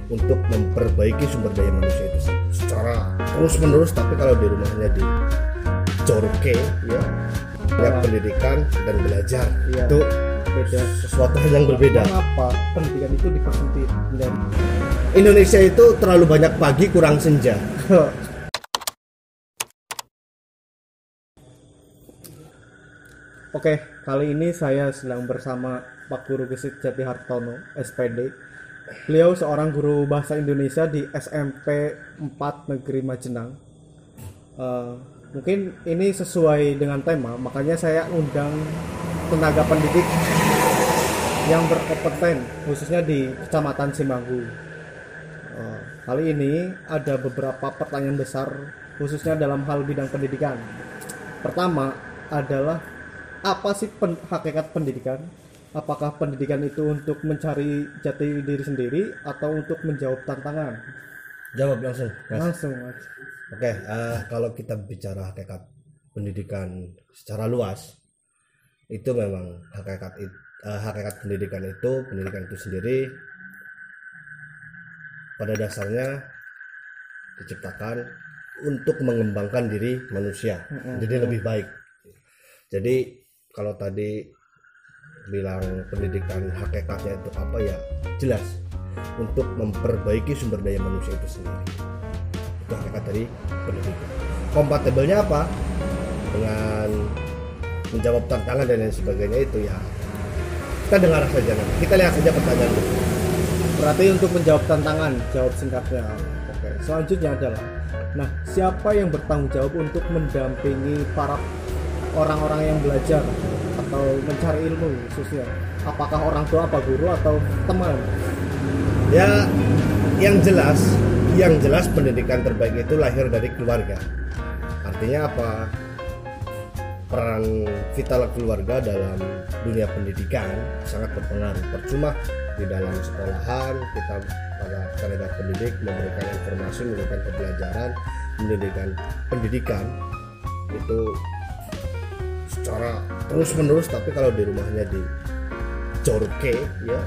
untuk memperbaiki sumber daya manusia itu secara terus menerus. Tapi kalau di rumahnya di Jorke ya, pendidikan dan belajar itu beda, sesuatu hal yang berbeda. Mengapa pendidikan itu dipersempit? Dan Indonesia itu terlalu banyak pagi kurang senja. Oke, kali ini saya sedang bersama Pak Guru Gesit Jati Hartono, SPD. Beliau seorang guru bahasa Indonesia di SMP 4 Negeri Majenang. Mungkin ini sesuai dengan tema, makanya saya undang tenaga pendidik yang berkompeten, khususnya di Kecamatan Simanggu. Kali ini ada beberapa pertanyaan besar, khususnya dalam hal bidang pendidikan. Pertama adalah, apa sih hakikat pendidikan? Apakah pendidikan itu untuk mencari jati diri sendiri atau untuk menjawab tantangan? Jawab langsung, Mas. Langsung, Mas. Oke, kalau kita bicara hakikat pendidikan secara luas, itu memang hakikat pendidikan itu sendiri pada dasarnya diciptakan untuk mengembangkan diri manusia, jadi lebih baik. Jadi kalau tadi bilang pendidikan hakikatnya itu apa, ya jelas untuk memperbaiki sumber daya manusia itu sendiri. Itu hakikat dari pendidikan. Kompatibelnya apa dengan menjawab tantangan dan lain sebagainya, itu ya kita dengar saja nanti. Kita lihat saja pertanyaan itu. Berarti untuk menjawab tantangan, jawab singkatnya. Oke, selanjutnya adalah, nah, siapa yang bertanggung jawab untuk mendampingi para orang-orang yang belajar atau mencari ilmu khususnya? Apakah orang tua, apa guru, atau teman? Ya, yang jelas pendidikan terbaik itu lahir dari keluarga. Artinya apa? Peran vital keluarga dalam dunia pendidikan sangat berpengaruh. Percuma di dalam sekolahan kita pada tenaga pendidik memberikan informasi, memberikan pembelajaran, pendidikan itu secara terus menerus, tapi kalau di rumahnya di Jorke ya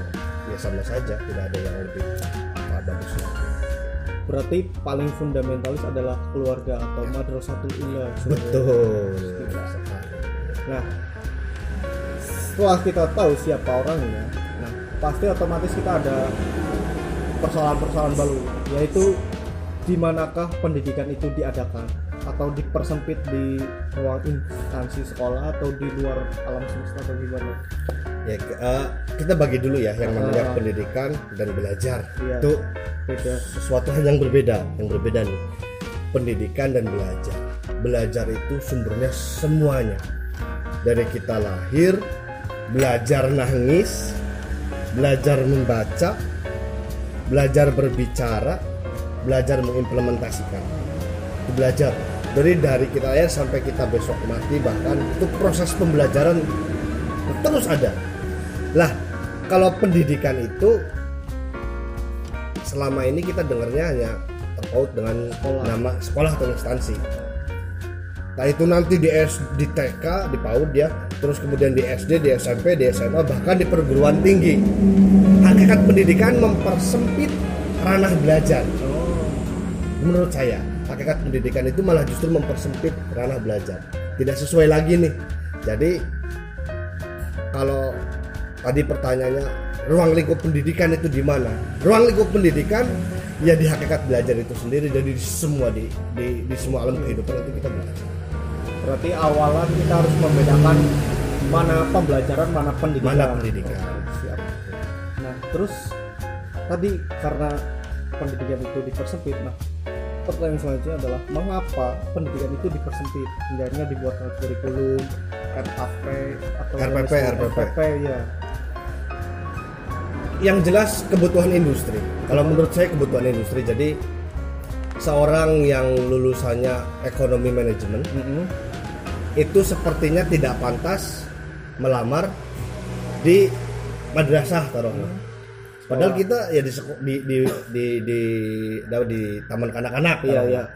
sama saja, tidak ada yang lebih bagusnya. Berarti paling fundamentalis adalah keluarga atau madrasatul ula. Betul. Nah, setelah kita tahu siapa orangnya, nah pasti otomatis kita ada persoalan-persoalan baru, yaitu di manakah pendidikan itu diadakan, atau dipersempit di ruang instansi sekolah atau di luar alam semesta, atau gimana? Ya, kita bagi dulu ya yang namanya pendidikan dan belajar. Iya, itu beda, sesuatu hal yang berbeda nih. Pendidikan dan belajar itu sumbernya semuanya, dari kita lahir, belajar nangis, belajar membaca, belajar berbicara, belajar mengimplementasikan. Itu belajar dari kita lahir sampai kita besok mati, bahkan itu proses pembelajaran terus ada. Lah, kalau pendidikan itu selama ini kita dengarnya hanya terpaut dengan nama sekolah atau instansi. Nah, itu nanti di TK, di PAUD ya, terus kemudian di SD, di SMP, di SMA, bahkan di perguruan tinggi. Hakikat pendidikan mempersempit ranah belajar. Menurut saya, hakikat pendidikan itu malah justru mempersempit ranah belajar. Tidak sesuai lagi nih. Jadi kalau tadi pertanyaannya ruang lingkup pendidikan itu di mana? Ruang lingkup pendidikan ya di hakikat belajar itu sendiri. Jadi di semua alam kehidupan itu kita belajar. Berarti awalan kita harus membedakan mana pembelajaran, mana pendidikan. Siap. Nah, terus tadi karena pendidikan itu dipersempit, nah pertanyaan selanjutnya adalah, mengapa pendidikan itu dipersempit? Hendaknya dibuat kurikulum, RPP ya. Yang jelas kebutuhan industri. Kalau menurut saya kebutuhan industri. Jadi seorang yang lulusannya ekonomi manajemen itu sepertinya tidak pantas melamar di madrasah taruhnya. Padahal kita ya di taman kanak-kanak. Iya.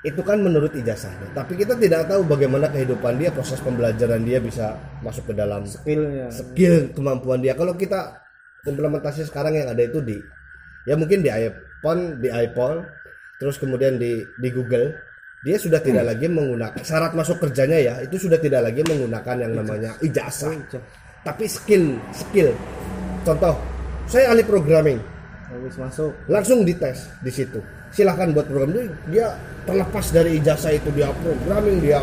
Itu kan menurut ijazahnya. Tapi kita tidak tahu bagaimana kehidupan dia, proses pembelajaran dia bisa masuk ke dalam skill kemampuan dia. Kalau kita implementasi sekarang yang ada itu di ya mungkin di iPhone, terus kemudian di Google, dia sudah tidak lagi menggunakan syarat masuk kerjanya ya, itu sudah tidak lagi menggunakan yang namanya ijazah, tapi skill. Contoh, saya ahli programming, harus masuk langsung dites di situ. Silahkan buat program itu, dia terlepas dari ijazah itu, dia programming, dia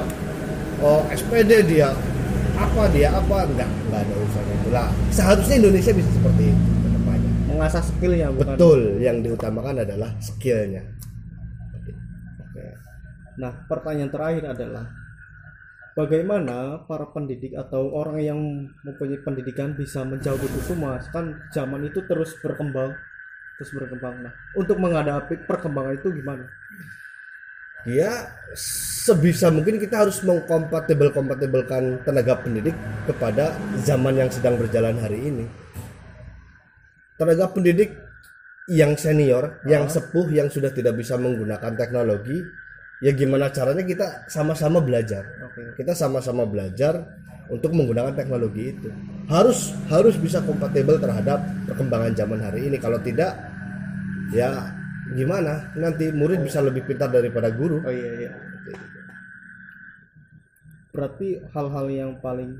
SPD, dia apa enggak ada urusannya itulah. Seharusnya Indonesia bisa seperti itu ke depannya. mengasah skillnya bukan. Betul, yang diutamakan adalah skillnya. Oke. Nah, pertanyaan terakhir adalah bagaimana para pendidik atau orang yang mempunyai pendidikan bisa menjawab itu semua? Kan zaman itu terus berkembang. Nah, untuk menghadapi perkembangan itu gimana? Ya, sebisa mungkin kita harus mengkompatibelkan tenaga pendidik kepada zaman yang sedang berjalan hari ini. Tenaga pendidik yang senior, yang sepuh, yang sudah tidak bisa menggunakan teknologi, ya gimana caranya kita sama-sama belajar. Kita sama-sama belajar untuk menggunakan teknologi itu. Harus bisa kompatibel terhadap perkembangan zaman hari ini. Kalau tidak, ya gimana? Nanti murid bisa lebih pintar daripada guru. Oh iya. Berarti hal-hal yang paling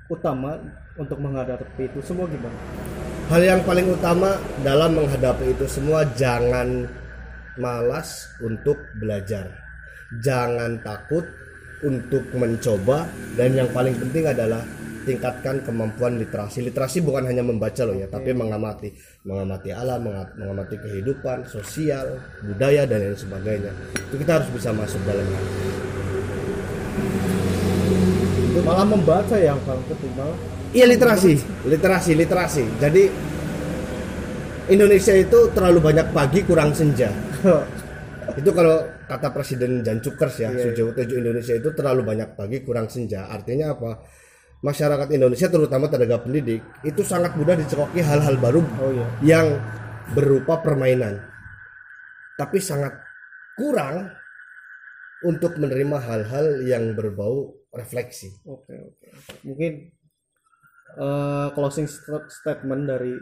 utama untuk menghadapi itu semua gimana? Hal yang paling utama dalam menghadapi itu semua, jangan malas untuk belajar, jangan takut untuk mencoba, dan yang paling penting adalah tingkatkan kemampuan literasi. Literasi bukan hanya membaca loh ya, tapi mengamati alam, mengamati kehidupan, sosial, budaya dan lain sebagainya. Itu kita harus bisa masuk dalamnya. Malah membaca yang paling ketimbang. Iya, literasi. Jadi Indonesia itu terlalu banyak pagi kurang senja. Itu kalau kata Presiden Jan Cukers ya, Sujowo Tejo, Indonesia itu terlalu banyak pagi kurang senja. Artinya apa? Masyarakat Indonesia terutama tenaga pendidik itu sangat mudah dicekoki hal-hal baru yang berupa permainan, tapi sangat kurang untuk menerima hal-hal yang berbau refleksi. Oke. Mungkin closing statement dari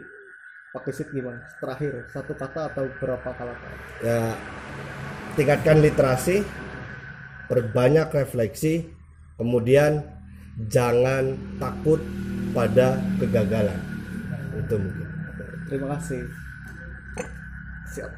Pak Kisit gimana? Terakhir, satu kata atau berapa kata? Ya, tingkatkan literasi, perbanyak refleksi, kemudian jangan takut pada kegagalan. Itu mungkin. Terima kasih. Siap.